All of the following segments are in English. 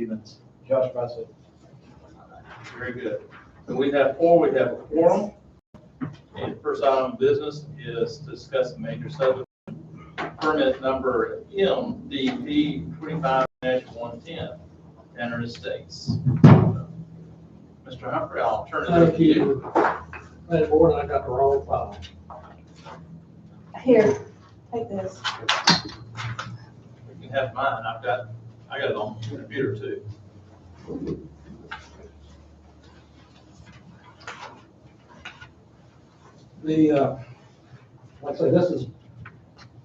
Stevens. Josh Bassett. Very good. So we have four, we have a quorum. And first item of business is to discuss the major subdivision permit number MDP 25-110, Tanner Estates. Mr. Humphrey, I'll turn it over Thank to you. you. That board, I got the wrong file. Here, take this. You can have mine. I got it on the computer too. Like I say, this is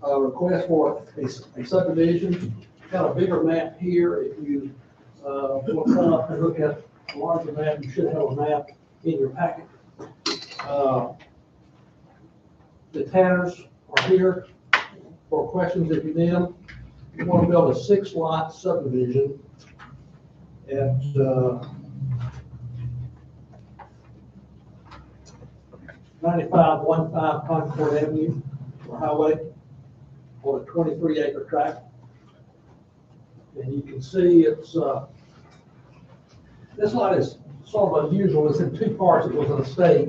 a request for a subdivision. Got a bigger map here. If you look up and look at a larger map, you should have a map in your packet. The Tanners are here for questions if you need them. You want to build a 6-lot subdivision at 9515 Concord Avenue or Highway on a 23-acre tract. And you can see it's, this lot is sort of unusual. It's in two parts. It was an estate.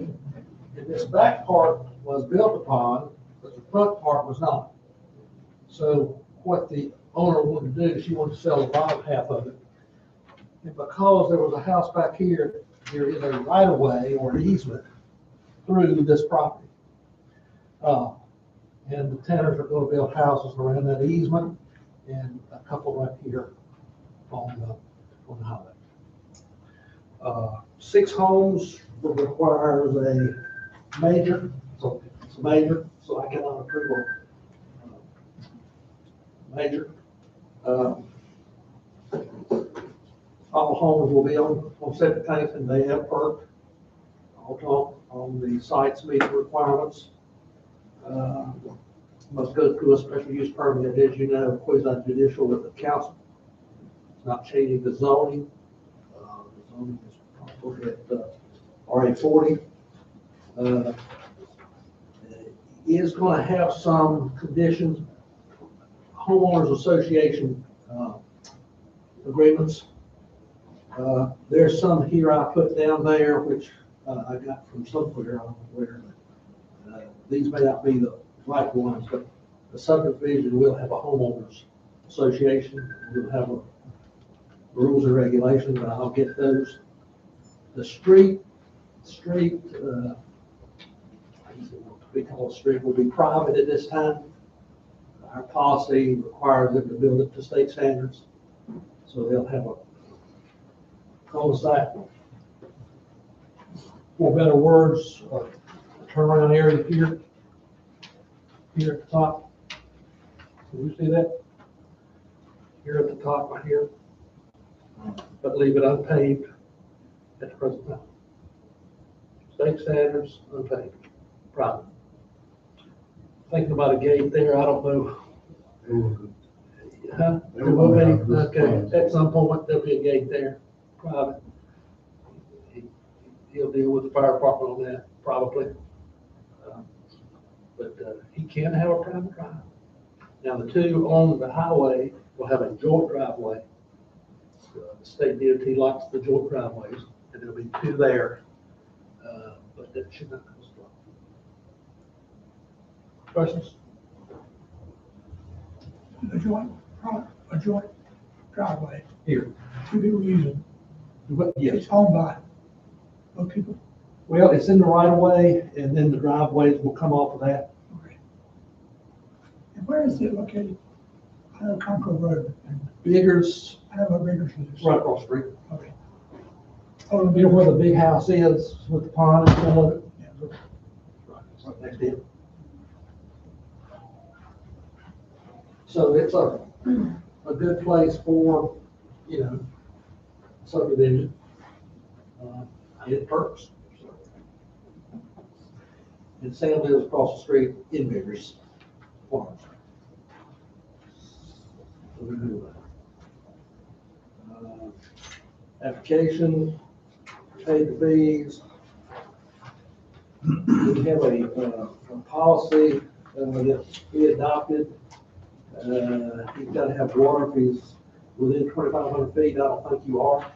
And this back part was built upon, but the front part was not. So what the owner wanted to do, she wanted to sell the bottom half of it. And because there was a house back here, there is a right of way or an easement through this property. And the tenants are going to build houses around that easement and a couple right here on the highway. 6 homes requires a major, so it's a major, so I cannot approve a major. All homes will be on septic tanks and they have perk on the sites meeting requirements. Must go through a special use permit, as you know, quasi-judicial with the council. It's not changing the zoning. The zoning is probably at RA40. Is going to have some conditions, homeowners association agreements. There's some here I put down there, which I got from somewhere, I don't know where, but these may not be the right ones, but the subdivision will have a homeowners association. We'll have a rules and regulations, and I'll get those. The street, we call it street, will be private at this time. Our policy requires them to build it to state standards, so they'll have a cul-de-sac. For better words, a turnaround area here at the top. Can you see that? Here at the top, right here. But leave it unpaved at the present time. State standards, unpaved, private. Thinking about a gate there, I don't know. Huh? There will be, okay, at some point, there'll be a gate there, private. He'll deal with the fire department on that, probably. But he can have a private drive. Now, the two on the highway will have a joint driveway. The state DOT likes the joint driveways, and there'll be 2 there. But that should not cause a problem. Questions? A joint driveway, Here. 2 people using, Yes. it's owned by both people. Well, it's in the right of way, and then the driveways will come off of that. Okay. And where is it located? I know Concord Road, and Biggers, I know what Riggers is. right across the street. Okay. Oh, you know where the big house is with the pond and all of it? Yeah. Right next to it. So it's a good place for, subdivision. It perks. And Sam lives across the street in Biggers Farms. So we do that. Application, paid the fees. We have a policy that we adopted. He's got to have water if he's within 2,500 feet, I don't think you are.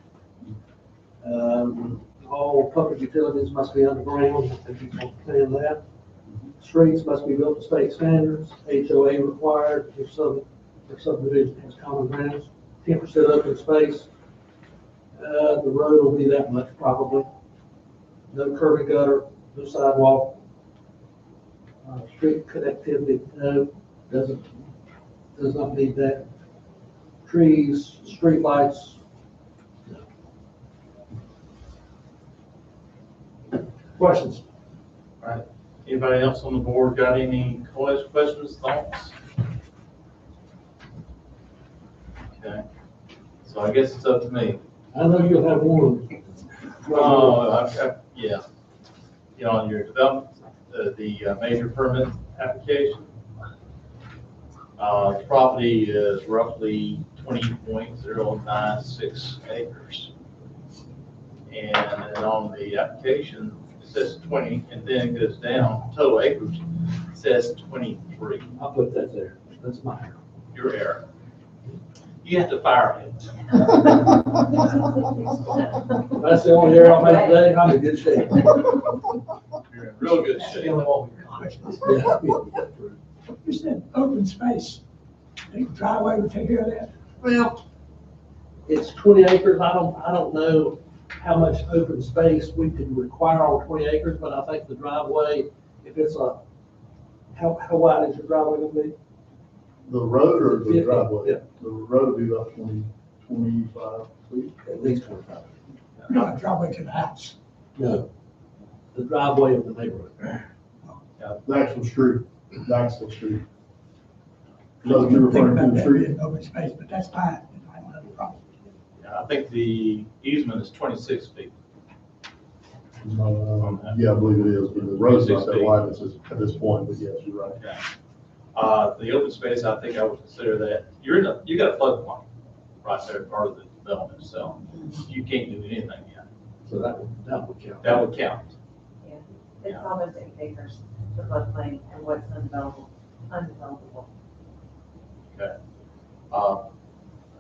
All public utilities must be underground, if you can plan that. Streets must be built to state standards, HOA required, if subdivision has common grounds, 10% open space. The road will be that much probably. No curb and gutter, no sidewalk. Street connectivity, no, does not need that. Trees, street lights. No. Questions? All right. Anybody else on the board got any questions, thoughts? Okay. So I guess it's up to me. I know you'll have one. Yeah. You know, on your development, the major permit application, the property is roughly 20.096 acres. And then on the application, it says 20, and then it goes down, total acreage, it says 23. I'll put that there. That's my error. Your error. You have to fire him. That's the only error I made today. I'm in good shape. You're in real good That's shape. the only one we got. You said open space. Think driveway would take care of that? Well, it's 20 acres. I don't know how much open space we could require on 20 acres, but I think the driveway, if it's how wide is your driveway gonna be? The road or the 50, driveway? yeah. The road would be about 25 feet. At least 25. No, driveway to the house. No, the driveway of the neighborhood. The actual street, the actual street. You So you're can think referring to about the that street? being open space, but that's fine. I don't have a problem. Yeah, I think the easement is 26 feet. Yeah, I believe it is, but the road's not 26 that feet. wide at this point, but yes, you're right. Okay. The open space, I think I would consider that, you got a floodplain right there, part of the development, so you can't do anything yet. So that would count. That would count. It's almost 8 acres, the floodplain, and what's undevelopable. Okay.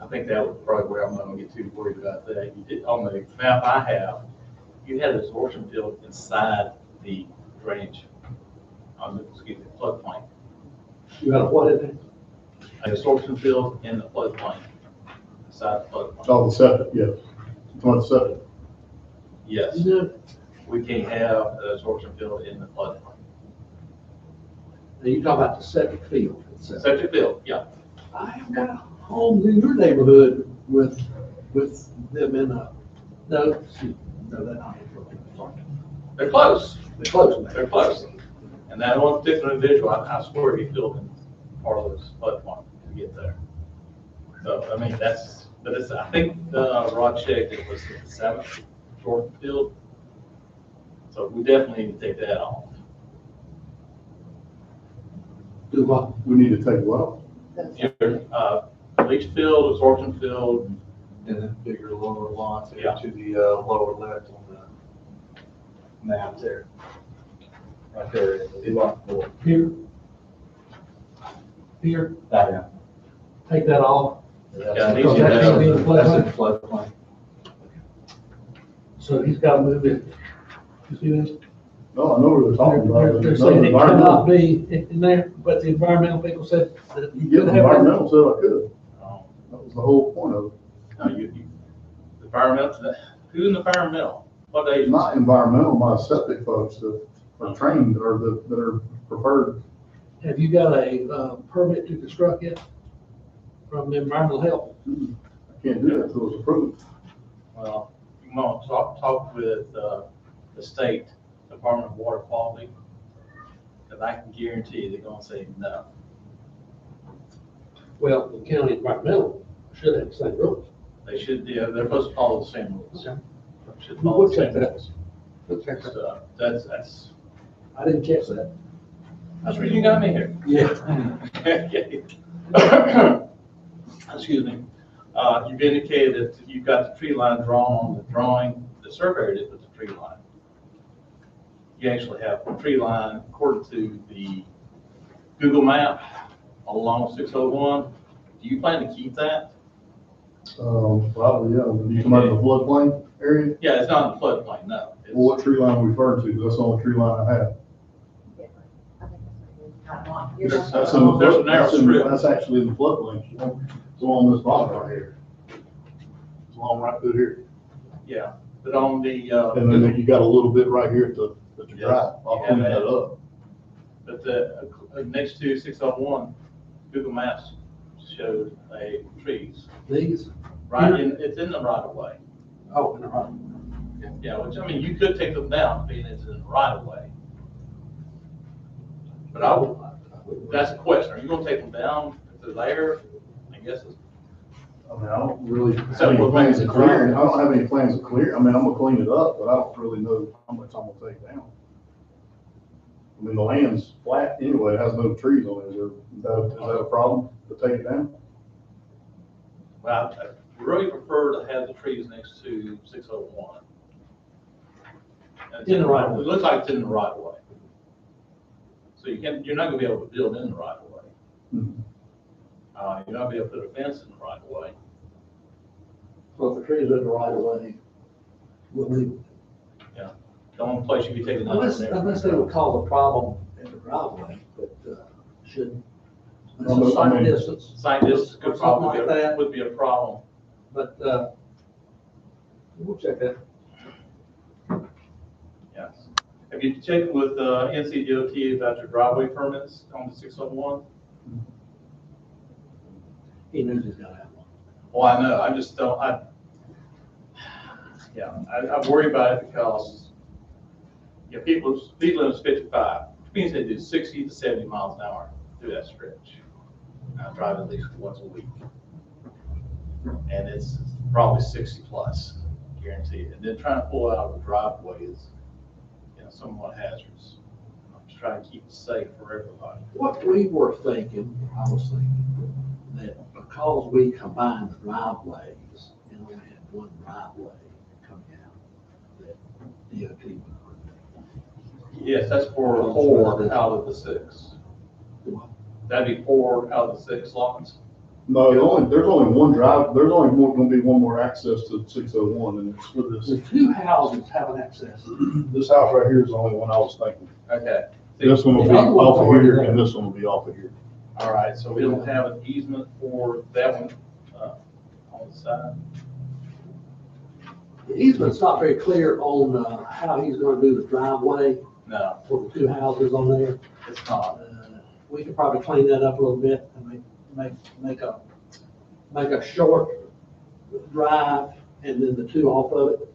I think that would probably where I'm not gonna get too worried about that. You did, on the map I have, you had an absorption field inside the drainage, floodplain. You got a what in there? An absorption field in the floodplain, inside the floodplain. Oh, the septic, yes. It's on the septic. Yes, No. we can't have an absorption field in the floodplain. Now you talk about the septic field. itself. Septic field, yeah. I have got homes in your neighborhood with them in no, they're not. Sorry. They're close. They're close, man. They're close. And that one particular individual, I swear he filled in part of this floodplain to get there. So, I mean, I think Rod checked, it was the 7th short field. So we definitely need to take that off. Do what? We need to take well. Your, leach field, absorption field, And then bigger lower lots Yeah. to the lower left on the map there. Right there, the lot four. Here. Here, Yeah. take that off. Yeah, Because that should be in the That's in floodplain. floodplain. So he's got to move it. You see this? No, I know what they're talking about. They're but saying it cannot environmental- be in there, but the environmental people said that you Yeah, could the have. environmental said I could. um, That was the whole point of it. no, the environmental, who in the environmental? What agency? Not environmental, my septic folks that are trained or that are preferred. Have you got a permit to construct it from environmental health? I can't do that until it's approved. Well, you want to talk with the state Department of Water Quality, because I can guarantee you they're gonna say no. Well, the county environmental should have the same rules. They should, yeah, they're supposed to follow the same rules. Okay. Should We'll follow the check same that. rules. We'll check that. So that's I didn't catch that. the reason you got me here. Yeah. Excuse me. You've indicated that you've got the tree line drawn on the drawing, the surveyor did with the tree line. You actually have a tree line according to the Google map along 601. Do you plan to keep that? Probably, yeah. You come out of the floodplain area? Yeah, it's not in the floodplain, no. It's- Well, what tree line are we referring to? Because that's the only tree line I have. That's in the There's a narrow that's in- strip. That's actually in the floodplain. It's along this bottom right here. It's along right through here. Yeah, but on the, And then you got a little bit right here at the Yeah. drive. I'll clean that up. but the, next to 601, Google Maps showed a trees, These, right in, it's in the right of way. oh, in the right. Yeah, which, I mean, you could take them down, being it's in the right of way. But that's the question, are you gonna take them down if they're there? I guess it's, I mean, I don't really have So any we're plans going of to clearing. I drive. don't have any plans of clear. I mean, I'm gonna clean it up, but I don't really know how much I'm gonna take down. I mean, the land's flat anyway. It has no trees on it. Is that a problem to take it down? well, I really prefer to have the trees next to 601. And In the right of way. It looks like it's in the right of way. So you're not gonna be able to build in the right of way. Mhm. You're not gonna be able to put a fence in the right of way. So if the trees are in the right of way, we'll leave it. The only place you'd be taking them. Unless they would cause a problem in the driveway, but, should, No, but I site mean- distance. Sign distance or could something probably like be, that. would be a problem. But, we'll check that. Yes. Have you checked with NCDOT about your driveway permits on the 601? He knows he's gotta have one. Well, I know, I just don't, I worry about it because, people, speed limit's 55, which means they do 60 to 70 miles an hour through that stretch. I drive at least once a week. And it's probably 60 plus, guaranteed. And then trying to pull out of the driveway is, somewhat hazardous. I'm just trying to keep it safe for everybody. What we were thinking, I was thinking, that because we combined the driveways and only had one driveway coming out, that DOT would. Yes, that's for 4 out of the 6. That'd be 4 out of the 6 lots. No, there's only one drive, there's only gonna be one more access to 601, and it's for this. The two houses have an access. This house right here is the only one I was thinking. Okay. This one will be The other one's off of already here, there. and this one will be off of here. All right, so we don't have an easement for that one on the side? The easement's not very clear on, how he's gonna do the driveway No, for the two houses on there. it's not. We could probably clean that up a little bit and make a short drive and then the two off of it.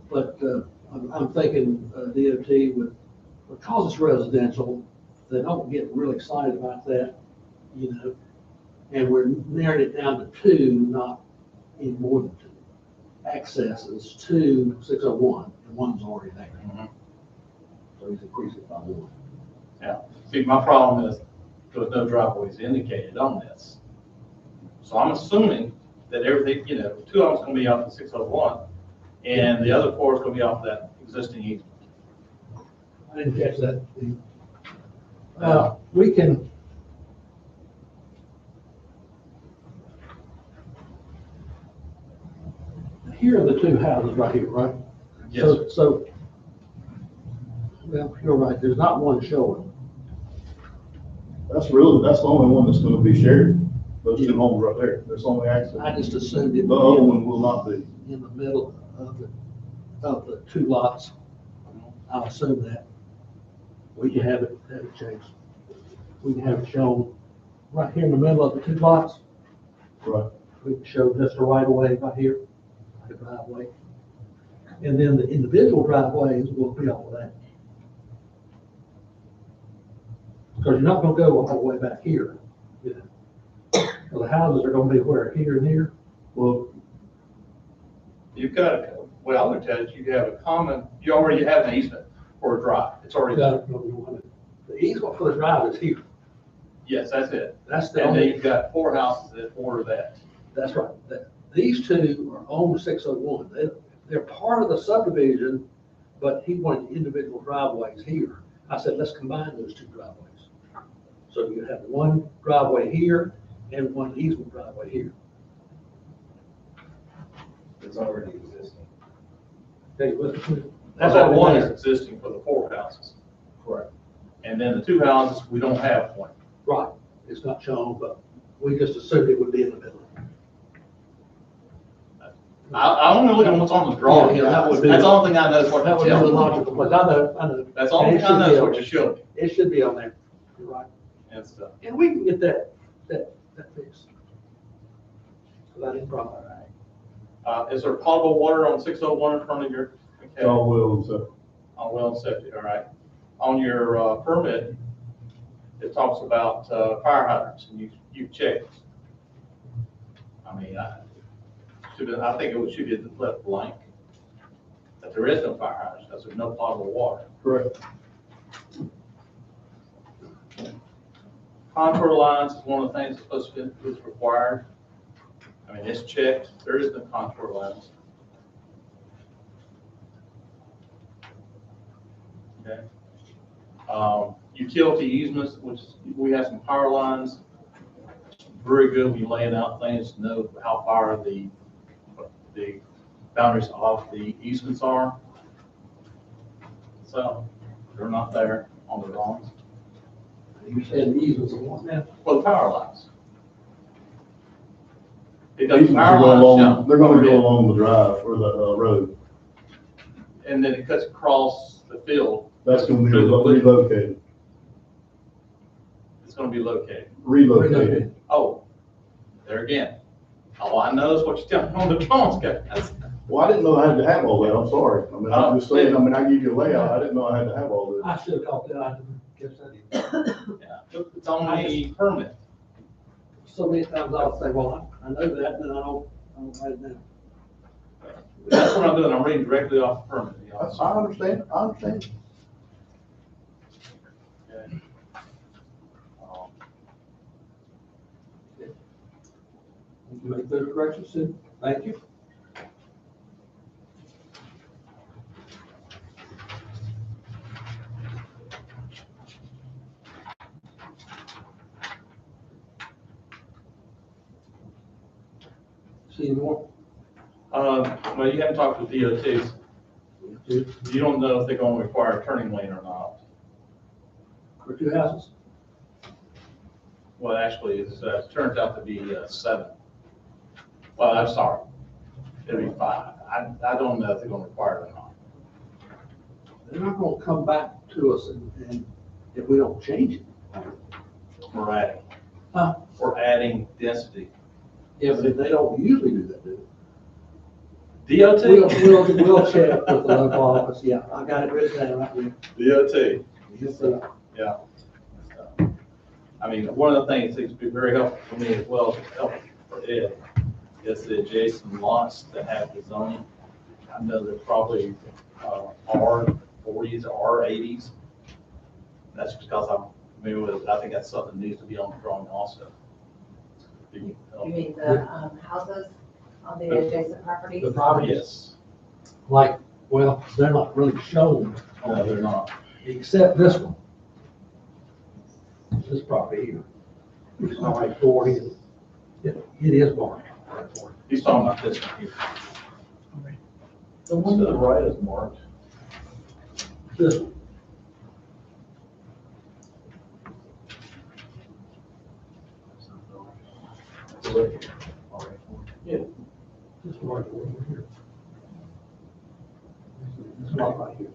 But I'm thinking DOT would, because it's residential, they don't get really excited about that, and we're narrowing it down to 2, not any more than 2 accesses to 601, and one's already there. Mhm. So he's increased it by 1. See, my problem is there was no driveways indicated on this. So I'm assuming that everything, 2 of them's gonna be off the 601 and the other 4 is gonna be off that existing easement. I didn't catch that. We can. Here are the two houses right here, right? Yes, So, well, you're right, there's not one showing. That's the only one that's gonna be shared. Those two homes right there. That's the only access. I just assumed it The other would one will not be. be in the middle of the 2 lots. I'll assume that. We can have it changed. We can have it shown right here in the middle of the 2 lots. Right. We can show just the right of way right here, the driveway. And then the individual driveways will be all of that. Because you're not gonna go all the way back here. So the houses are gonna be where, here and here? Well, you've got, well, I'll tell you, you have a common, you already have an easement for a drive. It's already, The easement for the drive is here. yes, that's it. That's the And then only, you've got 4 houses that border that. that's right. These 2 are on 601. They're part of the subdivision, but he wanted individual driveways here. I said, let's combine those 2 driveways. So you have one driveway here and one easement driveway here. It's already existing. Okay, but That's already one there. is existing for the 4 houses. Correct. And then the 2 houses, we don't have one. Right, it's not shown, but we just assumed it would be in the middle. I only look at what's on the drawing. Yeah, that would be- That's the only thing I know is what That would you're be the telling me. logical place, I know. That's the only And it thing I should know be is on what there. you're showing me It should be on there, you're right, and stuff. and we can get that fixed. Without any problem. Is there potable water on 601 in front of your? It's all well and so. On well and septic, all right. On your permit, it talks about fire hydrants, and you checked. I mean, I think it should be left blank, that there is no fire hydrants, because there's no potable water. Correct. Contour lines is one of the things that's supposed to be, is required. I mean, it's checked, there is no contour lines. Okay. Utility easements, which we have some power lines. Very good when you're laying out things to know how far the boundaries of the easements are. So they're not there on the drawings. You said the easements are one now? Well, the power lines. It These does are power gonna go lines along, shown. they're gonna go along the drive or the road. And then it cuts across the field. That's gonna be To the wood. relocated, It's gonna be located. relocated. Oh, there again. All I know is what you tell me on the drawings, guys. Well, I didn't know I had to have all that, I'm sorry. I mean, I'm just saying, I mean, I give you a layout, I didn't know I had to have all this. I should have caught that, I didn't guess that. Yeah, it's on the permit. So many times I'll say, well, I know that, and then I don't write it down. That's what I'm doing. I'm reading directly off the permit. you know. I understand, I understand. Okay. You make those corrections, Sue? Thank you. See any more? Well, you haven't talked with DOTs. Two, You don't know if they're gonna require a turning lane or not. for 2 houses? Well, actually, it turns out to be 7. Well, I'm sorry. It'll be 5. I don't know if they're gonna require it or not. They're not gonna come back to us and if we don't change it. We're adding. Huh? We're adding density. Yeah, but they don't usually do that, do they? DOT? We'll check with the local office, yeah, I got it written down right here. DOT. Yes, sir. Yeah. I mean, one of the things that's be very helpful for me as well, as helpful for Ed, is the adjacent lots that have the zoning. I know they're probably R40s or R80s. That's because I'm familiar with it. I think that's something that needs to be on the drawing also. You mean the houses on the adjacent properties? The properties, Yes. like, well, they're not really shown, No, they're not. except this one. This property here. It's not like 40, and it is marked. right, 40. He's talking about this one here. The one to the right is marked. This one. This one right over here. This one right here.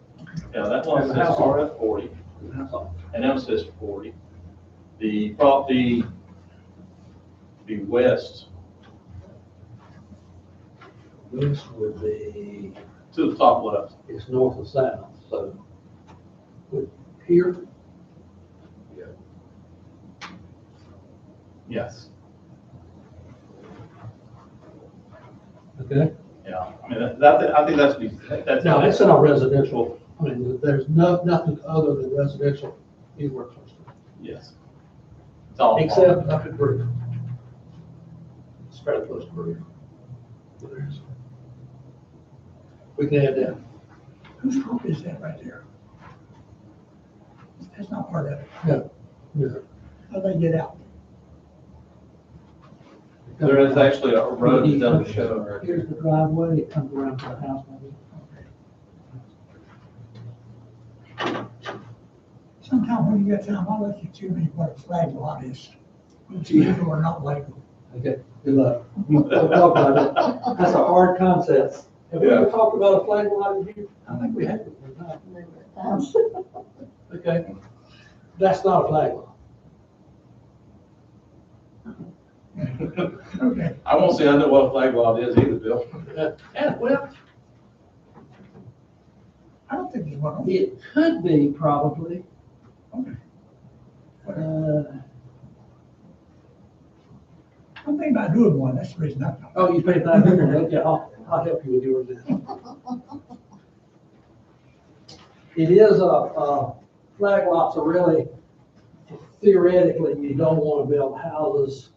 Yeah, that one says RF40, That's all. and that one says 40. The property, the west, This would be, to the top left. it's north and south, so. Would here, Yes. okay? Yeah, I mean, I think that's. Now, it's in our residential, I mean, there's nothing other than residential anywhere close to it, Yes. It's all. except up at Brew. It's fairly close to Brew. We can add that. Whose property is that right there? That's not part of it. No. How do they get out? There is actually a road that doesn't show. Here's the driveway, it comes around to the house, maybe. Sometime when you get time, I'll let you tell me what a flag lot is. It's legal or not legal. Okay, good luck. We'll talk about it. That's a hard concept. Have we ever talked about a flag lot in here? I think we have. Okay, that's not a flag lot. Okay. I won't say I know what a flag lot is either, Bill. Yeah, well, I don't think there's one. it could be probably. I'm thinking about doing one, that's the reason I'm talking. Oh, you paid $900, okay, I'll help you with yours then. It is flag lots are really, theoretically, you don't want to build houses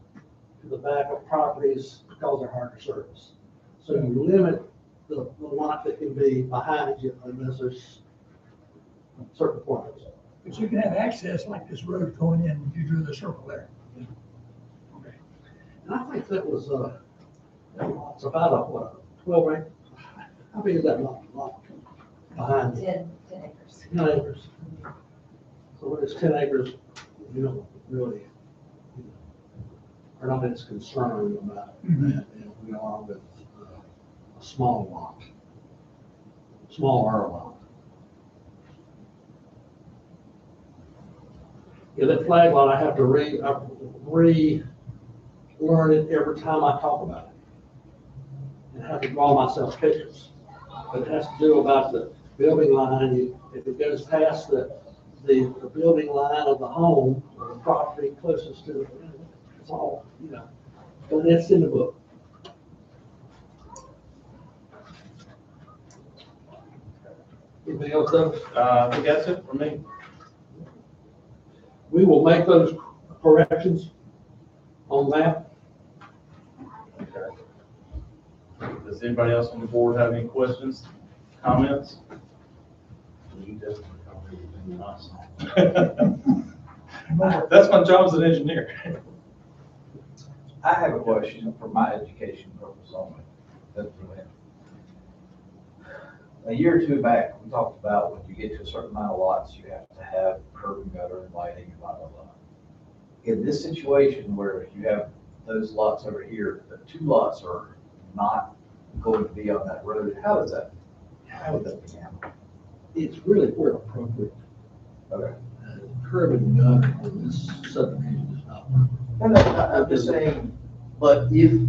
to the back of properties because they're hard to service. So you limit the lot that can be behind you unless there's certain points. But you can have access like this road going in, you drew the circle there. Okay. And I think that was, it's about a, what, 12 acres? How big is that lot behind you? 10 acres. 10 acres. So when it's 10 acres, you don't really, are not as concerned about that as we are with a small lot, smaller lot. Yeah, that flag lot, I have to relearn it every time I talk about it. And I have to draw myself pictures. But it has to do about the building line. If it goes past the building line of the home or the property closest to it, it's all, but it's in the book. Anything else, though? I think that's it for me. We will make those corrections on that. Does anybody else on the board have any questions, comments? That's my job as an engineer. I have a question for my education purpose only. A year or two back, we talked about when you get to a certain amount of lots, you have to have curb and gutter and lighting and blah, blah, blah. In this situation where you have those lots over here, the two lots are not going to be on that road, how would that be handled? It's really where appropriate. Okay. Curb and gutter in this subdivision is not. No, I'm just saying, but if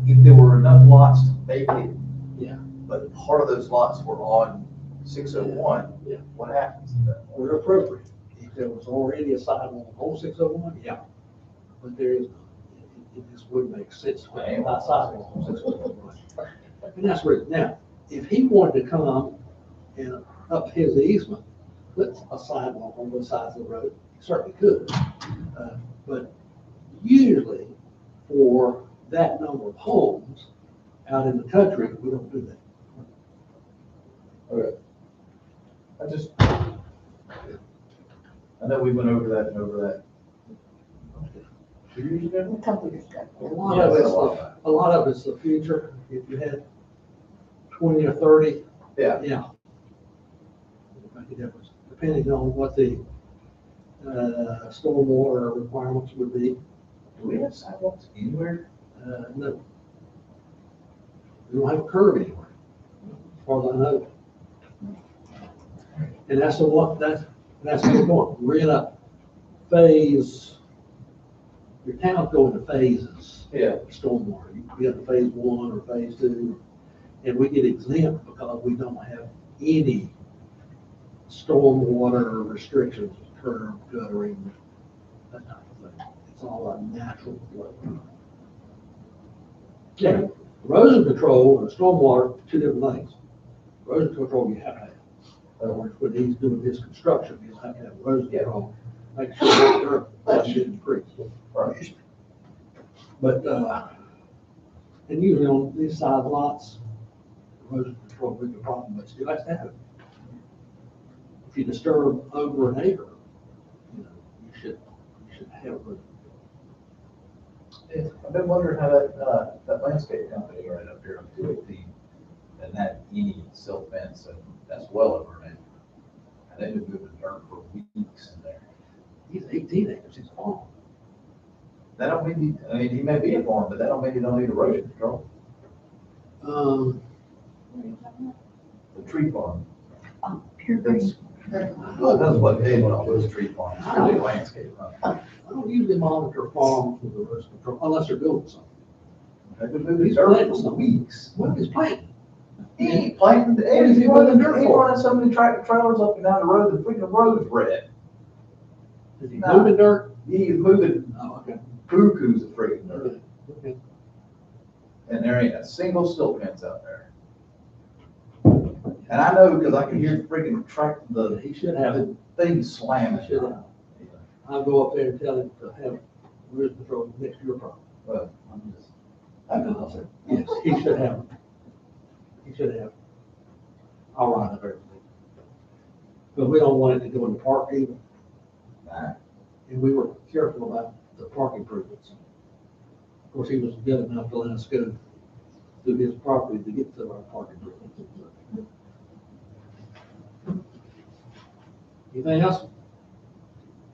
there were enough lots to make it, Yeah. but part of those lots were on 601, Yeah. what happens to that? Where appropriate. If there was already a sidewalk on 601, yeah. But there is, it just wouldn't make sense to put a sidewalk on 601. And that's where, now, if he wanted to come and up his easement, put a sidewalk on both sides of the road, he certainly could. But usually, for that number of homes out in the country, we don't do that. Okay. I know we went over that and over that. 2 years ago? A couple years ago. A lot of it's the future. If you had 20 or 30, Yeah. yeah. It'd make a difference, depending on what the stormwater requirements would be. Do we have sidewalks anywhere? No. We don't have a curb anywhere, as far as I know. And that's that's the point. We're in a phase, your town's going to phases. Yeah. Stormwater. You got the phase 1 or phase 2, and we get exempt because we don't have any stormwater restrictions, curb, guttering, that type of thing. It's all a natural flow. Yeah, erosion control and stormwater, two different things. Erosion control you have to have. In other words, when he's doing his construction, he'll have to have erosion control, make sure that dirt doesn't increase. Right. But, and usually on these size lots, erosion control is a problem, but still has to have it. If you disturb over an acre, you should have it. I've been wondering how that landscape company right up here on 218, and that any silt fence, and that's well over an acre. And they've been moving dirt for weeks in there. He's 18 acres, he's a farm. That don't mean, he may be a farm, but that don't mean he don't need erosion control. Um, The tree farm. Pure That's, well, that's what they want, all those tree farms, really landscape. Huh? I don't usually monitor farms with erosion control unless they're building something. They've been moving dirt for weeks. What is planting? He ain't planting, What is he running dirt he for? running so many tractor trailers up and down the road, the freaking road's red. Is he No. moving dirt? He is moving Oh, okay. bukus of freaking dirt, Okay. and there ain't a single silt fence out there. And I know, because I can hear the freaking He should have it. thing slamming. He should have. I'll go up there and tell him to have erosion control next to your property. Well, I'm just, I know. Yes, he should have it. He should have it. I'll write up everything. But we don't want it to go in the park either, Nah. and we were careful about the park improvements. Of course, he was good enough to let us go through his property to get to our park improvements. Anything else?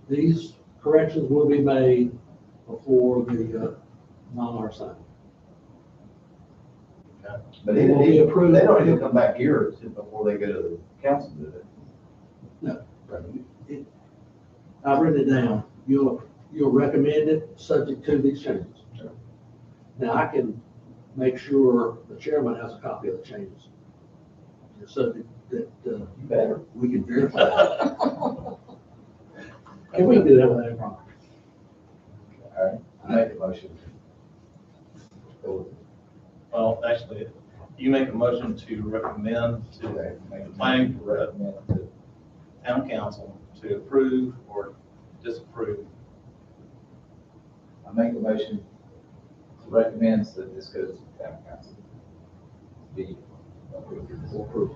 These corrections will be made before the non-R sign. But It will be approved. they don't even come back here before they go to the council, do they? No. I've written it down. You'll recommend it, subject to these changes. Now, I can make sure the chairman has a copy of the changes. So that You better. we can verify. And we can do that without a problem. All right, I make a motion. Well, actually, you make a motion to recommend to Okay, make a planning motion to recommend to town council to approve or disapprove. I make a motion to recommend that this goes to town council. Be approved or approved.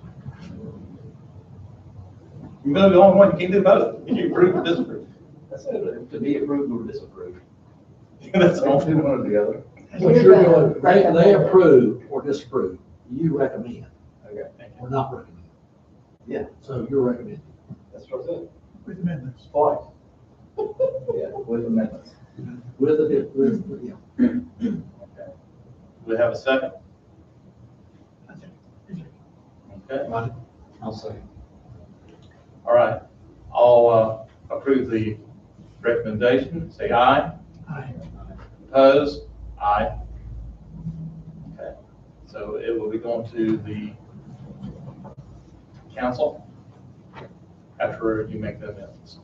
You're gonna be the only one, you can't do both. You approve or disapprove. That's it, to be approved or disapproved. That's Don't all. do one or the other. What you're doing, they approve or disapprove. You recommend, Okay, or not recommend. Yeah. So you're recommending. that's what I said. with amendments. Twice. Yeah, with amendments. Yeah. Okay. We have a second? Okay, Right. I'll say. all right. I'll approve the recommendation. Say aye. Aye. Opposed? Aye. Okay, so it will be going to the council after you make the amendments.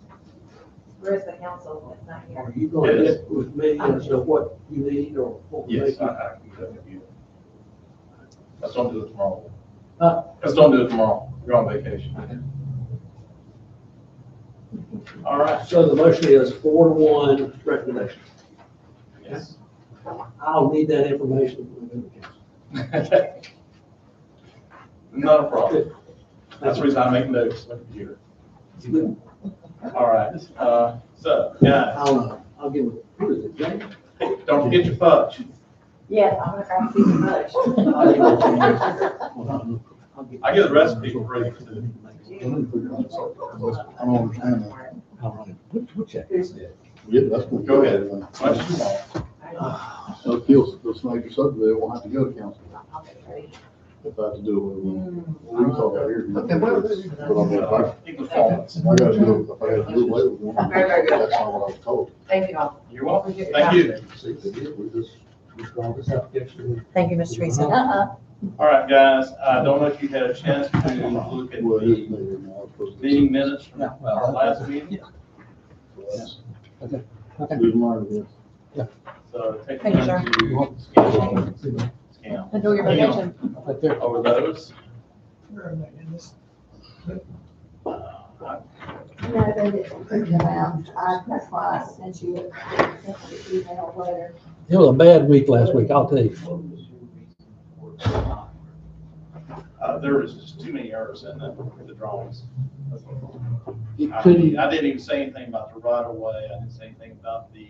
Where's the council? It's not here. Are you going to get with me as to what you need or what we Yes, make? I can do that with you. Let's don't do it tomorrow. Huh? Let's don't do it tomorrow. You're on vacation. All right. So the motion is 4-1 recommendation. Yes. I'll need that information from the council. Not a problem. That's the reason I make notes on the computer. All right, so, guys, I'll give it, who is it, James? hey, don't forget your fudge. Yes, I'm gonna grab a piece of fudge. I get the recipe for free too. I don't understand that. All right. We'll check. Yeah, that's gonna. Go ahead. Much as you want. They'll kill, they'll snag your subdivision, they won't have to go to council. I'll get ready. If I have to do it, we can talk about here. Okay, well, But I mean, if I Equal performance. I gotta do it, if I gotta do it later, Very, very good. that's not what I was told. Thank you all. You're welcome. Thank you. See, they did, we just Withdraw this application. Thank you, Mr. Teresa. All right, guys, I don't know if you had a chance to look at Well, it is the later now. I'm supposed to- meeting minutes from Yeah, our last meeting. Yes. Okay. Good morning, yes. So take a Thank you, minute to scan Enjoy your vacation. Right there. over those. Where am I in this? No, they didn't print them out. That's why I sent you an email later. It was a bad week last week, I'll tell you. There was just too many errors in the drawings. It I couldn't, I didn't even say anything about the right of way. I didn't say anything about the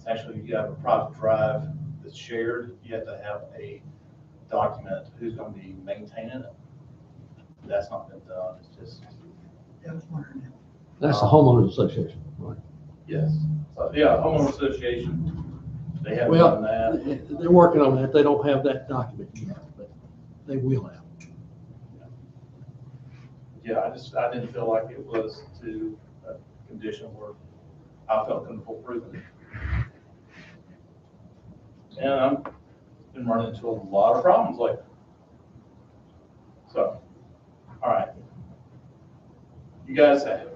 It's actually, you have a private drive that's shared, you have to have a document who's gonna be maintaining it. That's not been done, it's just, That was wondering. That's the homeowners association, right? yes. So, yeah, homeowner association, they haven't Well, done that. they're working on that. They don't have that document yet, but they will have. Yeah, I didn't feel like it was to a condition where I felt comfortable proving it. And I've been running into a lot of problems lately. So, all right. You guys have.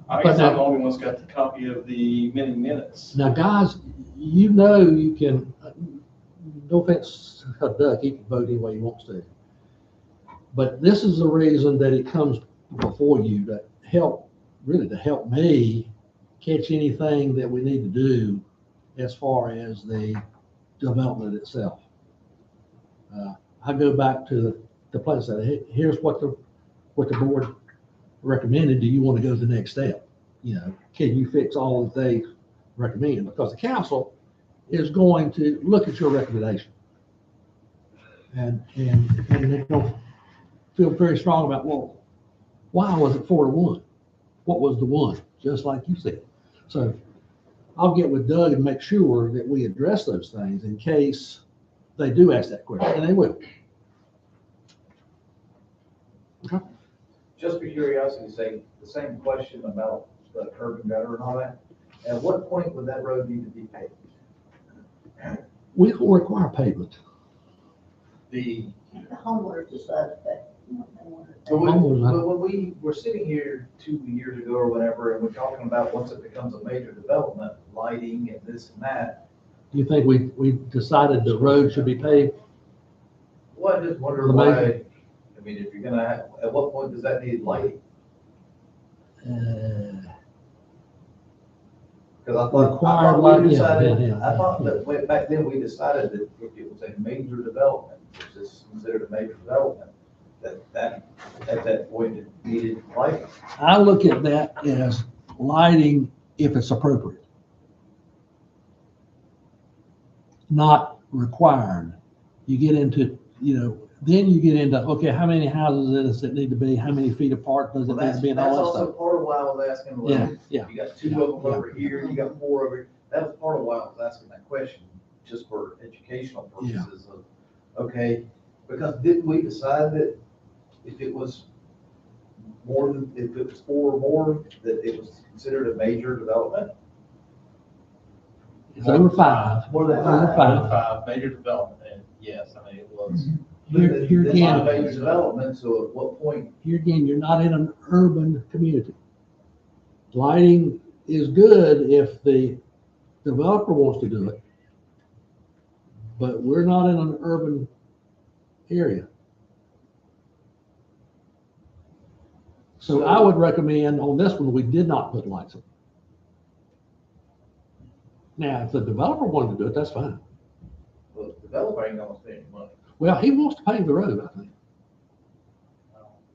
I guess I'm the only one that's got the copy of the mini minutes. Now, guys, you know you can, no offense to Doug, he can vote any way he wants to. But this is the reason that it comes before you to help, really to help me catch anything that we need to do as far as the development itself. I go back to the place that, here's what the board recommended. Do you want to go to the next step? You know, can you fix all that they recommend? Because the council is going to look at your recommendation. And they're going to feel very strong about, well, why was it 4-1? What was the one? Just like you said. So I'll get with Doug and make sure that we address those things in case they do ask that question, and they will. Okay. Just for curiosity's sake, the same question about the curb and gutter and all that. At what point would that road need to be paved? We don't require pavement. The, The homeowners decided that. But when, Homeowners, but when we were sitting here 2 years ago or whatever, and we're talking about once it becomes a major development, lighting and this and that, Do you think we decided the road should be paved? well, I just wonder The why, major- I mean, if you're gonna have, at what point does that need lighting? Because I thought Required we lighting, yeah, decided, yeah. I thought that back then we decided that if it was a major development, which is considered a major development, that at that point it needed lighting. I look at that as lighting if it's appropriate. Not required. You get into, then you get into, okay, how many houses does it need to be? How many feet apart does it Well, need to be and that's all that also stuff? part of why I was asking, well, Yeah. you got 2 of them over here, you got 4 over here. That was part of why I was asking that question, just for educational purposes of, okay, because didn't we decide that if it was more than, if it was 4 or more, that it was considered a major development? It's over 5. More than Over 5. 5 major development, and yes, I mean, it was. Here It's not a again, major development, so at what point? you're not in an urban community. Lighting is good if the developer wants to do it, but we're not in an urban area. So I would recommend on this one, we did not put lights on. Now, if the developer wanted to do it, that's fine. Well, the developer ain't gonna spend any money. Well, he wants to pave the road, I think.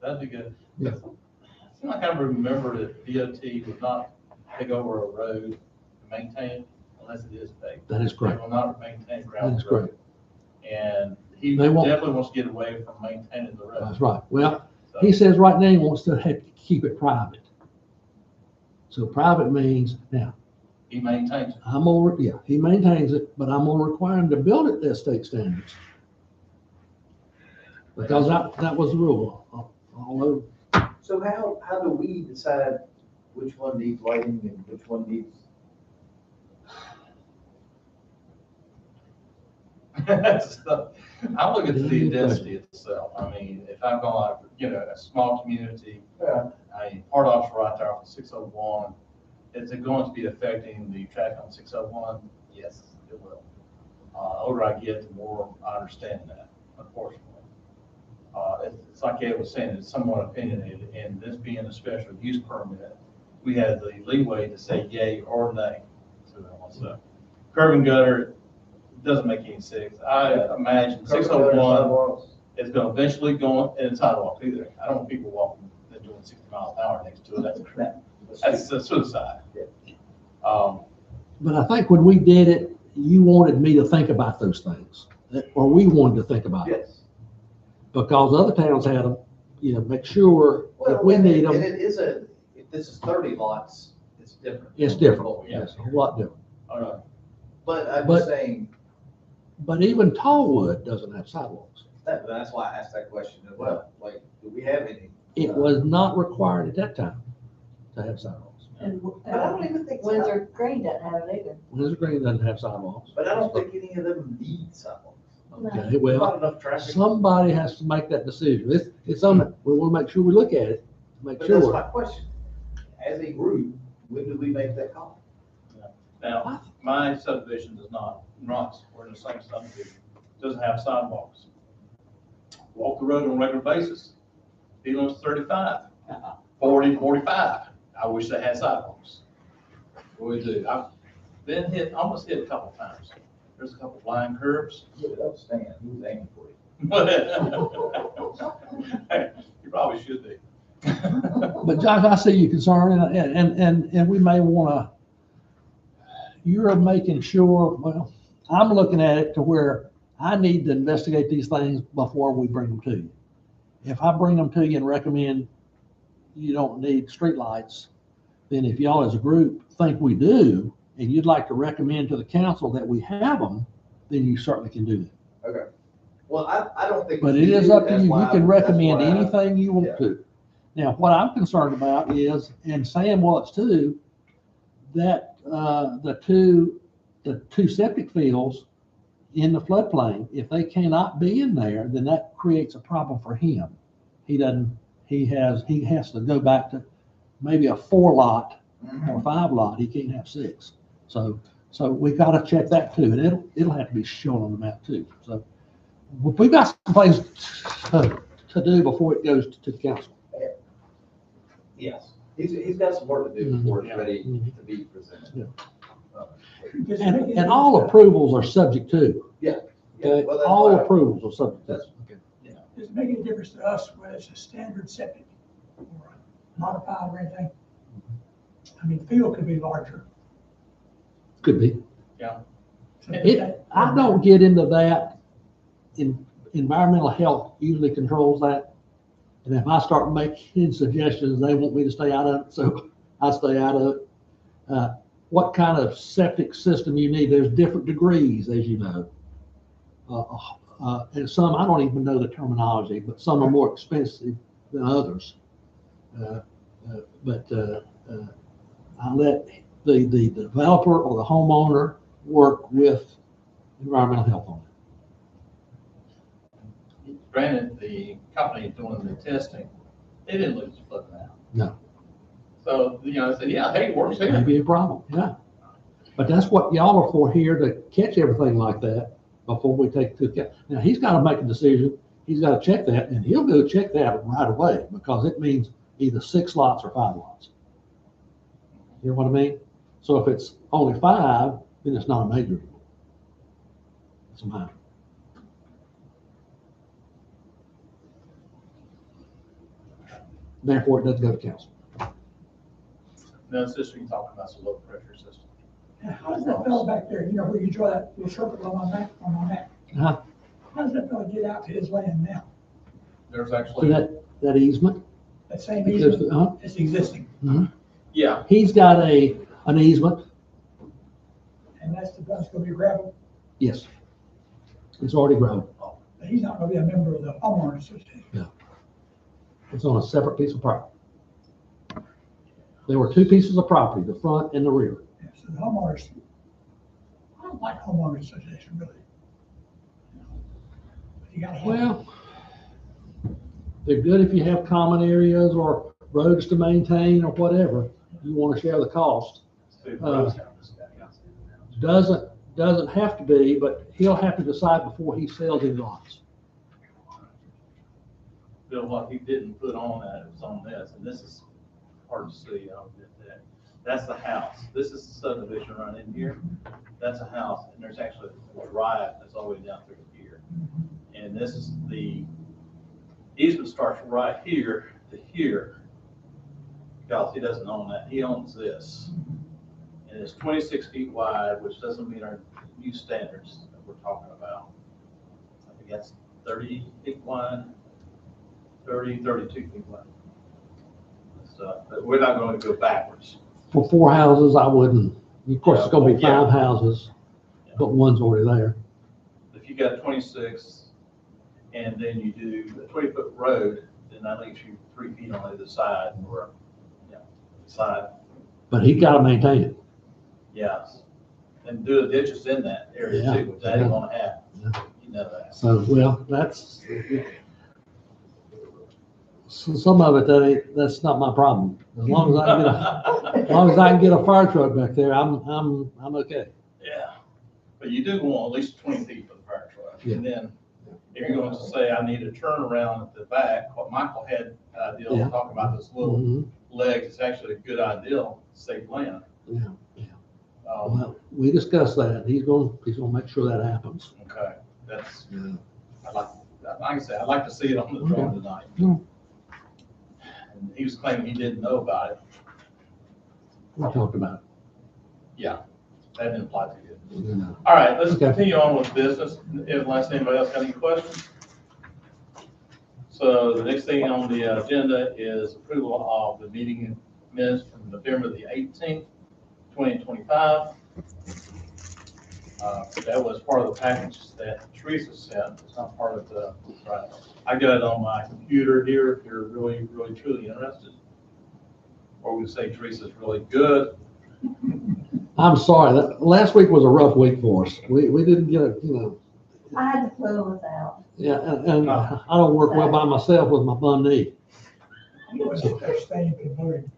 That'd be good. Yeah. It seemed like I remember that DOT would not take over a road and maintain it unless it is paved. That is They correct. will not maintain That gravel is road. correct. And he They won't- definitely wants to get away from maintaining the road. That's right. Well, So, he says right now he wants to keep it private. So private means, now, he maintains it. he maintains it, but I'm gonna require him to build it to state standards. Because that was the rule. Although, So how do we decide which one needs lighting and which one needs? So, I look at the density itself. I mean, if I'm going, a small community, Hard Ops right there on 601, is it going to be affecting the traffic on 601? Yes, it will. The older I get, the more I understand that, unfortunately. It's like Ed was saying, it's somewhat opinionated, and this being a special use permit, we had the leeway to say yay or nay to that one. So curb and gutter doesn't make any sense. I imagine 601 is going to eventually go in sidewalk either. I don't want people walking and doing 60 miles an hour next to it. That's crap. That's a suicide. But I think when we did it, you wanted me to think about those things, or we wanted to think about it. Yes. Because other towns had them, make sure if we and need and them, it is if this is 30 lots, it's different. it's different. Yeah. It's a whole lot different. All right. But I'm But- just saying, But even Tallwood doesn't have sidewalks. that's why I asked that question as well. Like, do we have any? It was not required at that time to have sidewalks. And, But I don't even think, Windsor Green doesn't have it either. Windsor Green doesn't have sidewalks. but I don't think any of them need sidewalks. Okay, well, Not enough traffic. somebody has to make that decision. It's on, we want to make sure we look at it, make But that's sure. my question. As a group, when do we make that call? Now, my subdivision does not, Ross, we're in the same subdivision, doesn't have sidewalks. Walk the road on a regular basis. He lives 35, 40, 45. I wish they had sidewalks. We do. I've been almost hit a couple times. There's a couple blind curves. Yeah, that's Stan, he was aiming for you. You probably should be. But Josh, I see your concern and we may want to, you're making sure, well, I'm looking at it to where I need to investigate these things before we bring them to you. If I bring them to you and recommend you don't need streetlights, then if y'all as a group think we do, and you'd like to recommend to the council that we have them, then you certainly can do that. Okay. Well, I don't think. But we it is do. up to That's you. why You can that's recommend why I- anything you want yeah. to. Now, what I'm concerned about is, and Sam was too, that, the two septic fields in the floodplain, if they cannot be in there, then that creates a problem for him. He has to go back to maybe a 4 lot Mhm. or 5 lot. He can't have 6. So we gotta check that too, and it'll have to be shown on the map too. So we've got some things to do before it goes to the council. Yes, he's got some work to do before it's ready Mhm. to be presented. Yeah. Uh, Just make it- And all approvals are subject to. Yeah, Okay, well, that's all why- approvals are subject to. That's- Okay. Does it make any difference to us whether it's a standard septic or modified or anything? I mean, field could be larger. Could be. Yeah. So I don't get into that. Environmental health usually controls that. And if I start making suggestions, they want me to stay out of it, so I stay out of it. What kind of septic system you need, there's different degrees, as you know. And some, I don't even know the terminology, but some are more expensive than others. But I let the developer or the homeowner work with environmental health on it. Granted, the company doing the testing, they didn't lose the flood map. No. So, they said, yeah, hey, it works here. Maybe a problem, yeah. But that's what y'all are for here, to catch everything like that before we take it to account. Now, he's got to make a decision. He's got to check that, and he'll go check that right away, because it means either 6 lots or 5 lots. You know what I mean? So if it's only 5, then it's not a major deal. It's a minor. Therefore, it doesn't go to council. No, it's just, you're talking about some low pressure system. Now, how does that fellow back there, where you draw that little circle on my map? Uh-huh. How does that fellow get out to his land now? There's So actually, that easement, That same because, easement is existing, yeah, he's got an easement, and that's gonna be gravel, yes. It's already grown. but he's not gonna be a member of the homeowners association. It's on a separate piece of property. There were 2 pieces of property, the front and the rear. Yeah, so the homeowners, I don't like homeowners association really. But you gotta have. Well, they're good if you have common areas or roads to maintain or whatever. You want to share the cost. Doesn't have to be, but he'll have to decide before he sells his lots. Bill, what he didn't put on that, it was on this, and this is hard to see, I'll get that. That's the house. This is the subdivision right in here. That's a house, and there's actually a drive that's all the way down through here. And this is the easement starts right here to here. Because he doesn't own that, he owns this. and it's 26 feet wide, which doesn't meet our new standards that we're talking about. I think that's 30 feet wide, 32 feet wide. So, but we're not going to go backwards. For 4 houses, I wouldn't. Of course, it's gonna be Yeah. 5 houses, but one's already there. If you got 26 and then you do a 20-foot road, then that leaves you 3 feet on either side or, side, But he gotta maintain it. yes. And do the ditches in that area Yeah, too, which that ain't yeah. gonna happen. You know that. So, well, that's, so some of it, that's not my problem. As long as I can get as long as I can get a fire truck back there, I'm okay. Yeah, but you do want at least 20 feet for the fire truck. And then if you're going to say, I need a turnaround at the back, what Michael had idea Yeah. of talking about this little Mhm. leg is actually a good idea, to save land. Yeah, yeah. Um, Well, we discussed that. He's gonna make sure that happens. Okay, that's, Yeah. like I said, I'd like to see it on the drawing tonight. Yeah. And he was claiming he didn't know about it. We talked about Yeah, that didn't apply to you. it. You know. All right, let's Okay. continue on with business, unless anybody else got any questions. So the next thing on the agenda is approval of the meeting minutes from November the 18th, 2025. That was part of the package that Teresa sent. It's not part of the, right. I got it on my computer here if you're really, really, truly interested. Or we say Teresa's really good. I'm sorry, that, last week was a rough week for us. We didn't get it, you know, I had to pull us out. yeah, and I don't work well by myself with my bum knee. Abstain from voting.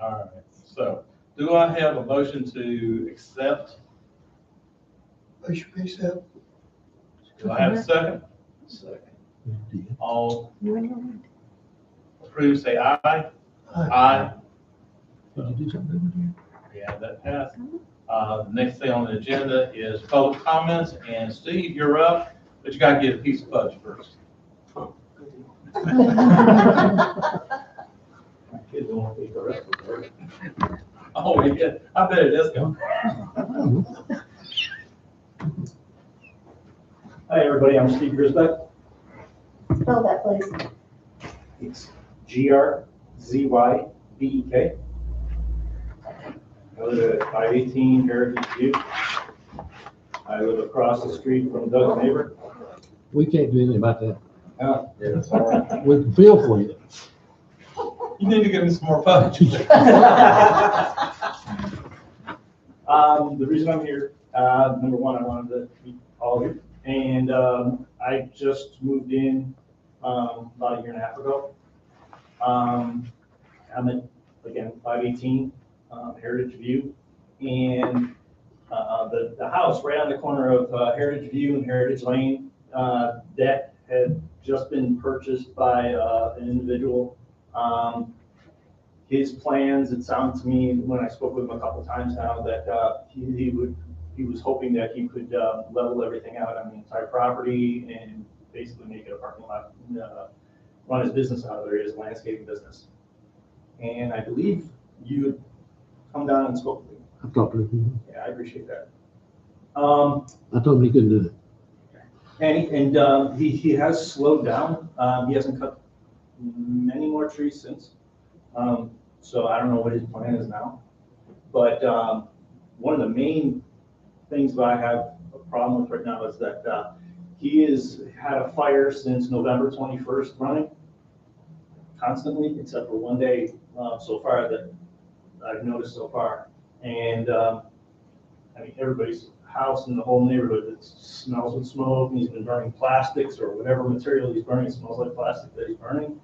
All right, so do I have a motion to accept? Motion be accepted. Do I have a second? Second. All approved, say aye. Aye. Did you do something? Yeah, that passed. The next thing on the agenda is public comments, and Steve, you're up, but you gotta get a piece of fudge first. My kids don't want to eat the rest of it. Oh, yeah, I bet it is going. Hi, everybody, I'm Steve Grisbeck. Spell that, please. It's Grzybek. I live at 518 Heritage View. I live across the street from Doug's neighbor. We can't do anything about that. Yeah, it's all right. We can feel for you. You need to give me some more fudge. The reason I'm here, number one, I wanted to meet all of you. And I just moved in about a year and a half ago. I'm at, again, 518 Heritage View. And the house right on the corner of Heritage View and Heritage Lane, that had just been purchased by an individual. His plans, it sounded to me, when I spoke with him a couple times now, that he was hoping that he could level everything out on the entire property and basically make it a parking lot, run his business out of there, his landscaping business. And I believe you had come down and spoke with him. I talked to him. Yeah, I appreciate that. I told him he couldn't do it. And he has slowed down. He hasn't cut many more trees since. So I don't know what his plan is now. But one of the main things that I have a problem with right now is that he has had a fire since November 21st running constantly, except for one day so far that I've noticed so far. And I mean, everybody's house in the whole neighborhood, it smells with smoke, and he's been burning plastics or whatever material he's burning, smells like plastic that he's burning.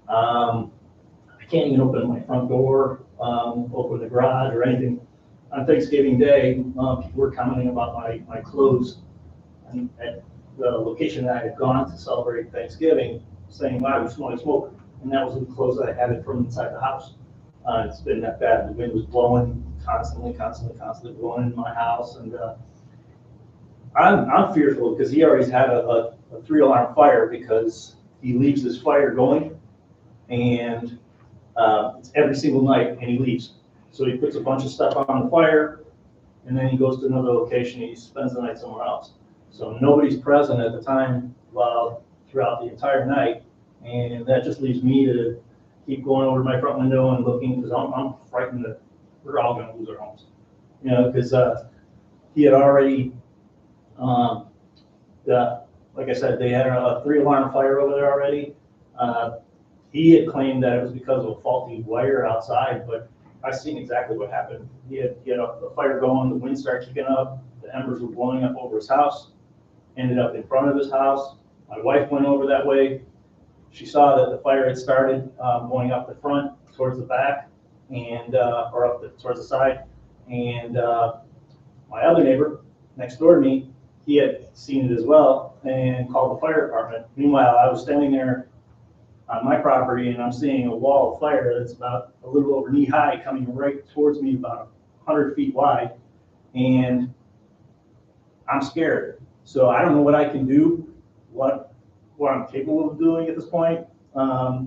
I can't even open my front door, open the garage or anything. On Thanksgiving Day, people were commenting about my clothes and at the location that I had gone to celebrate Thanksgiving, saying, wow, you smell like smoke. And that was the clothes that I had from inside the house. It's been that bad. The wind was blowing constantly blowing in my house. And I'm fearful because he already had a 3-alarm fire because he leaves this fire going and It's every single night, and he leaves. So he puts a bunch of stuff on the fire, and then he goes to another location, and he spends the night somewhere else. So nobody's present at the time, throughout the entire night, and that just leaves me to keep going over to my front window and looking, because I'm frightened that we're all gonna lose our homes. You know, because he had already, like I said, they had a 3-alarm fire over there already. He had claimed that it was because of a faulty wire outside, but I seen exactly what happened. He had a fire going, the wind started kicking up, the embers were blowing up over his house, ended up in front of his house. My wife went over that way. She saw that the fire had started going up the front towards the back and, towards the side. And my other neighbor next door to me, he had seen it as well and called the fire department. Meanwhile, I was standing there on my property and I'm seeing a wall of fire that's about a little over knee high coming right towards me, about 100 feet wide. And I'm scared. So I don't know what I can do, what I'm capable of doing at this point. I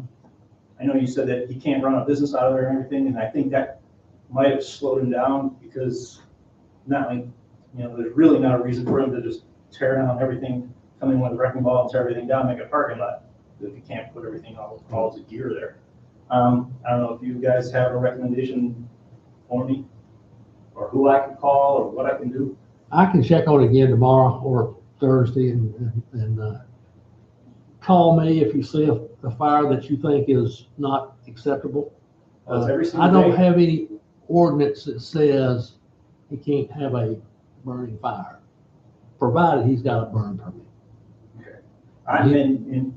know you said that he can't run a business out of there and everything, and I think that might have slowed him down because there's really not a reason for him to just tear down everything, come in with a wrecking ball and tear everything down, make a parking lot, if he can't put everything, all his gear there. I don't know if you guys have a recommendation for me, or who I could call, or what I can do. I can check on it again tomorrow or Thursday and call me if you see a fire that you think is not acceptable. Well, it's every single I don't day. have any ordinance that says he can't have a burning fire, provided he's got a burn permit.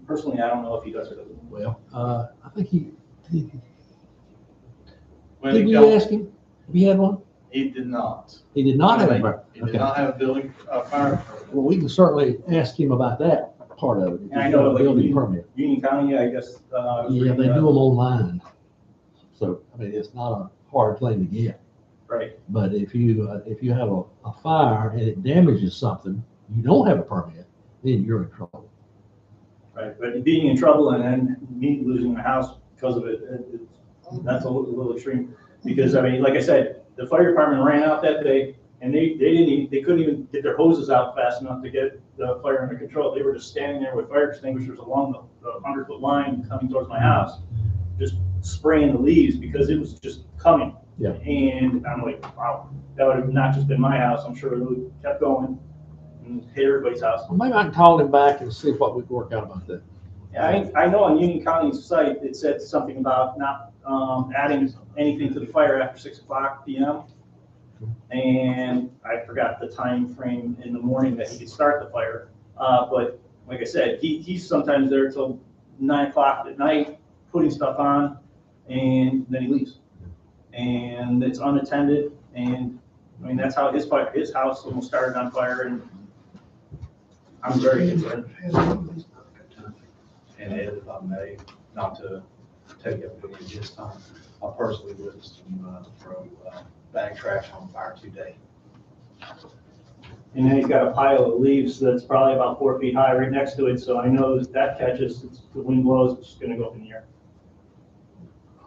Personally, I don't know if he does or doesn't. Well, I think When did it you got- ask him if he had one? He did not. He did not have a burn. He did Okay. not have a building, fire permit. Well, we can certainly ask him about that part of it. if And I he's know, got a like, building permit. Union County, I guess. Yeah, they do them online. So, I mean, it's not a hard claim to get. Right. But if you have a fire and it damages something, you don't have a permit, then you're in trouble. Right, but being in trouble and then me losing my house because of it, that's a little extreme. Because, I mean, like I said, the fire department ran out that day and they couldn't even get their hoses out fast enough to get the fire under control. They were just standing there with fire extinguishers along the 100-foot line coming towards my house, just spraying the leaves because it was just coming. Yeah. And I'm like, wow, that would have not just been my house. I'm sure it would have kept going and hit everybody's house. Well, maybe I can call him back and see what we can work out about that. Yeah, I know on Union County's site, it said something about not adding anything to the fire after 6:00 p.m. And I forgot the time frame in the morning that he could start the fire. But like I said, he's sometimes there till 9 o'clock at night, putting stuff on, and then he leaves. And it's unattended, and I mean, that's how his house almost started on fire, and I'm very concerned. And Ed, if I may, not to take up any of his time, I personally witnessed him throw bag trash on fire today. And then he's got a pile of leaves that's probably about 4 feet high right next to it, so I know that catches, the wind blows, it's gonna go up in the air.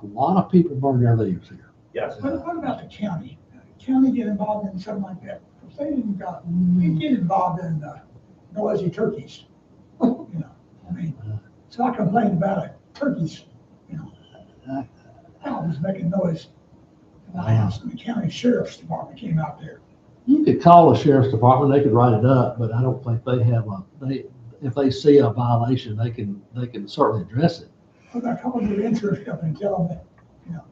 A lot of people burn their leaves here. Yes. What about the county? County get involved in something like that? If they didn't get involved in noisy turkeys. You know, I mean, so I complained about turkeys, you know. I was making noise in the house, and the county sheriff's department came out there. You could call the sheriff's department, they could write it up, but I don't think they have if they see a violation, they can certainly address it. But I called the insurance company and tell them that, you know,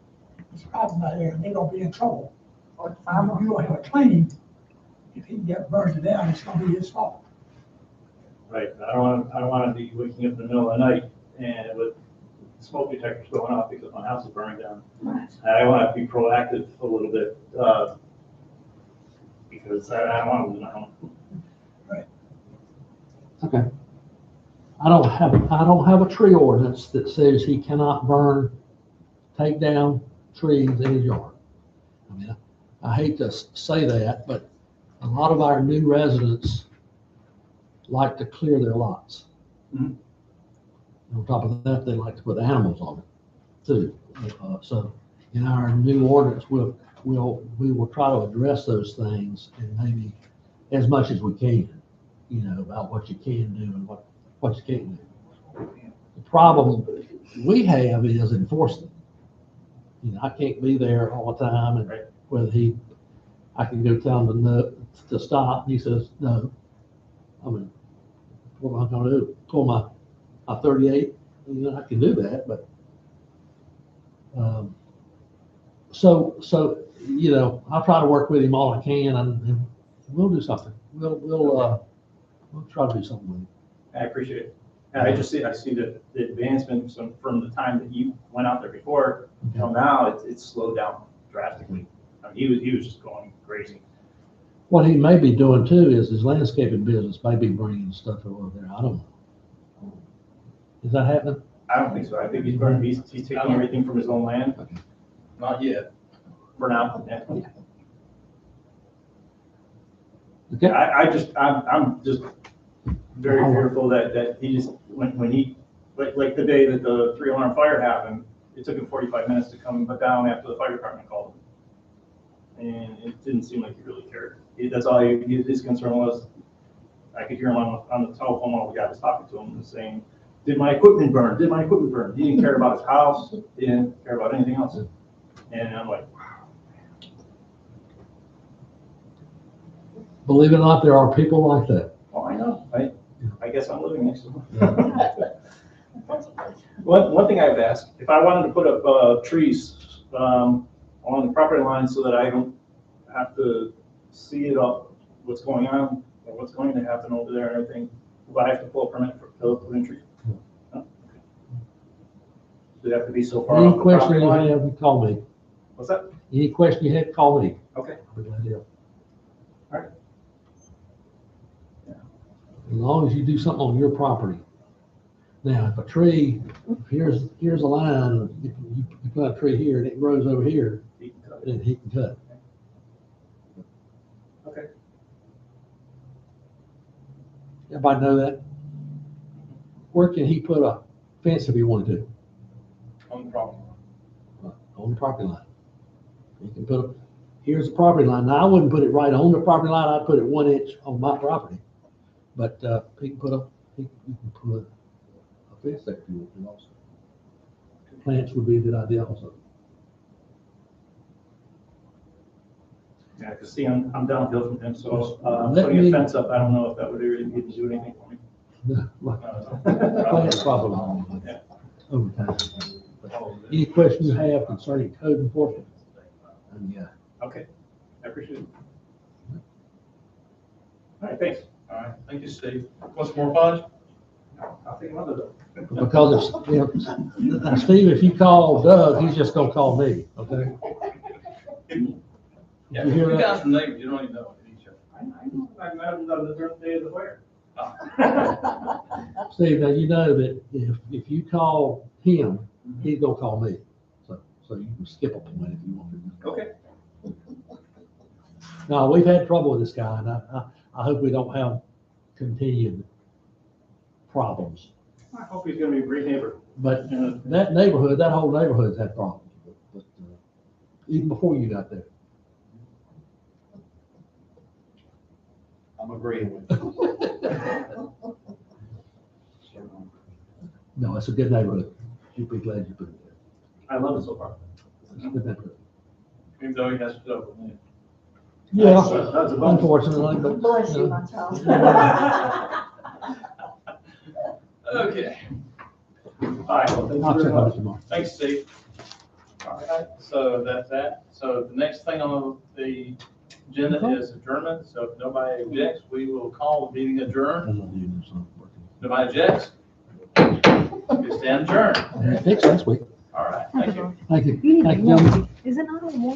there's a problem out there and they're gonna be in trouble. Or if I'm gonna have a claim, if he burns it down, it's gonna be his fault. Right, I don't wanna be waking up in the middle of the night and with smoke detectors going off because my house is burning down. Right. I wanna be proactive a little bit, because I don't wanna lose my home. Okay. I don't have a tree ordinance that says he cannot take down trees in his yard. I mean, I hate to say that, but a lot of our new residents like to clear their lots. Mhm. On top of that, they like to put animals on it. too. So in our new ordinance, we will try to address those things and maybe as much as we can, you know, about what you can do and what you can't do. The problem we have is enforcement. You know, I can't be there all the time, and whether I can go tell him to no, to stop, and he says, no. I mean, what am I gonna do? Pull my 38? You know, I can do that, but, so, you know, I'll try to work with him all I can, and we'll do something. We'll try to do something with him. I appreciate it. And I see the advancement from the time that you went out there before until now, it's slowed down drastically. I mean, he was just going crazy. What he may be doing too is his landscaping business may be bringing stuff over there. I don't know. Is that happening? I don't think so. I think he's taking everything from his own land Not yet. for now. Yeah. Okay. I'm just very fearful that he just, when he, like the day that the 3-alarm fire happened, it took him 45 minutes to come down after the fire department called him. And it didn't seem like he really cared. That's all his concern was. I could hear him on the telephone while the guy was talking to him and saying, did my equipment burn? Did my equipment burn? He didn't care about his house. He didn't care about anything else. And I'm like, Believe it or not, there are people like that. oh, I know. I guess I'm living next to him. One thing I've asked, if I wanted to put up trees along the property line so that I don't have to see it up, what's going on or what's going to happen over there and everything, do I have to pull a permit to put in trees? No? Does it have to be so far off Any the question property you line? have, you call me. What's that? Any question you have, call me. Okay. I'll be glad to help. All right. As long as you do something on your property. Now, if a tree, here's a line, you plant a tree here and it grows over here, then he can cut. Okay. Everybody know that? Where can he put a fence if he wanted to? On the property. On the property line. He can put here's the property line. Now, I wouldn't put it right on the property line. I'd put it 1 inch on my property. But, he can put you can put a fence there if you want to also. Plants would be a good idea also. Yeah, because see, I'm downhill from him, so Let putting me- a fence up, I don't know if that would really do anything for me. Plants problem Yeah. over time. Any question you have concerning code enforcement? And yeah. Okay, I appreciate it. All right, thanks. All right, thank you, Steve. What's more fudge? I'll take another though. Because it's, you know, now Steve, if you call Doug, he's just gonna call me, okay? Yeah, You hear you that? guys are neighbors, you don't even know each other. I know, I met him on the day of the fire. Steve, now you know that if you call him, he's gonna call me. So you can skip a point if you want to. Okay. No, we've had trouble with this guy, and I hope we don't have continued problems. I hope he's gonna be a great neighbor. But that whole neighborhood's had problems. But even before you got there. I'm agreeing with you. No, it's a good neighborhood. You'll be glad you put it there. I love it so far. It's a good neighborhood. Even though he has to do it with me. Yeah, That's a bonus. unfortunately, but. Bless you, my child. Okay, All right, well, thank you I'll very check on it much. tomorrow. thanks, Steve. All right, so that's that. So the next thing on the agenda is adjournment. So if nobody objects, we will call the meeting adjourned. I love you, and son. Nobody objects? We stand adjourned. Fix next week. All right, thank you. Thank you. Thank you, gentlemen. Is it not on one?